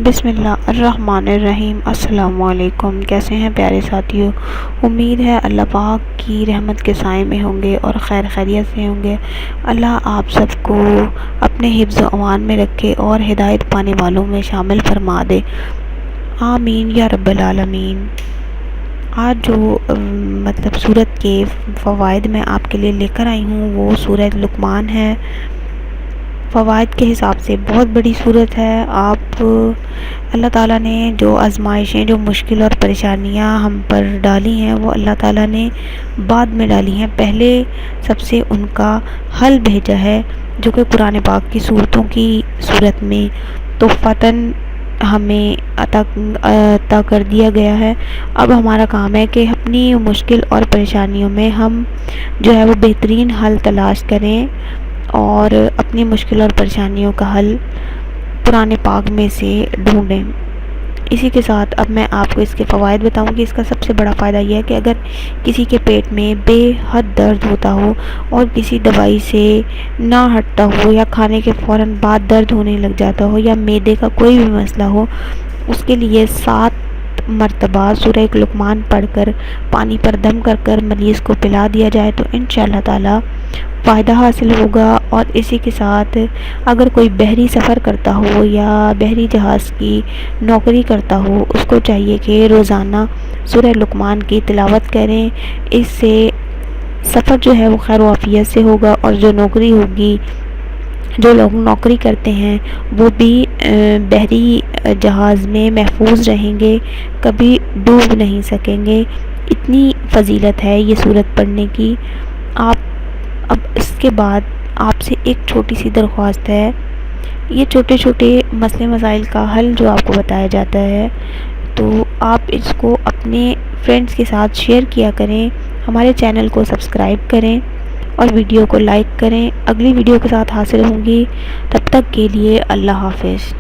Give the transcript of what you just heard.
بسم اللہ الرحمن الرحیم۔ السلام علیکم، کیسے ہیں پیارے ساتھیوں؟ امید ہے اللہ پاک کی رحمت کے سائے میں ہوں گے اور خیر خیریت سے ہوں گے۔ اللہ آپ سب کو اپنے حفظ و امان میں رکھے اور ہدایت پانے والوں میں شامل فرما دے، آمین یا رب العالمین۔ آج جو سورت کے فوائد میں آپ کے لیے لے کر آئی ہوں وہ سورۃ لقمان ہے۔ فوائد کے حساب سے بہت بڑی سورت ہے۔ آپ اللہ تعالیٰ نے جو آزمائشیں، جو مشکل اور پریشانیاں ہم پر ڈالی ہیں وہ اللہ تعالیٰ نے بعد میں ڈالی ہیں، پہلے سب سے ان کا حل بھیجا ہے جو کہ قرآن پاک کی سورتوں کی صورت میں تحفتاً ہمیں عطا کر دیا گیا ہے۔ اب ہمارا کام ہے کہ اپنی مشکل اور پریشانیوں میں ہم جو ہے وہ بہترین حل تلاش کریں اور اپنی مشکل اور پریشانیوں کا حل قرآن پاک میں سے ڈھونڈیں۔ اسی کے ساتھ اب میں آپ کو اس کے فوائد بتاؤں گی۔ اس کا سب سے بڑا فائدہ یہ ہے کہ اگر کسی کے پیٹ میں بے حد درد ہوتا ہو اور کسی دوائی سے نہ ہٹتا ہو یا کھانے کے فوراً بعد درد ہونے لگ جاتا ہو یا معدے کا کوئی بھی مسئلہ ہو، اس کے لیے 7 مرتبہ سورہ لقمان پڑھ کر پانی پر دم کر کر مریض کو پلا دیا جائے تو انشاءاللہ تعالی فائدہ حاصل ہوگا۔ اور اسی کے ساتھ اگر کوئی بحری سفر کرتا ہو یا بحری جہاز کی نوکری کرتا ہو، اس کو چاہیے کہ روزانہ سورہ لقمان کی تلاوت کریں۔ اس سے سفر جو ہے وہ خیر و عافیت سے ہوگا اور جو نوکری ہوگی، جو لوگ نوکری کرتے ہیں وہ بھی بحری جہاز میں محفوظ رہیں گے، کبھی ڈوب نہیں سکیں گے۔ اتنی فضیلت ہے یہ سورت پڑھنے کی۔ آپ اب اس کے بعد آپ سے ایک چھوٹی سی درخواست ہے، یہ چھوٹے چھوٹے مسئلے مسائل کا حل جو آپ کو بتایا جاتا ہے تو آپ اس کو اپنے فرینڈس کے ساتھ شیئر کیا کریں، ہمارے چینل کو سبسکرائب کریں اور ویڈیو کو لائک کریں۔ اگلی ویڈیو کے ساتھ حاصل ہوں گی، تب تک کے لیے اللہ حافظ۔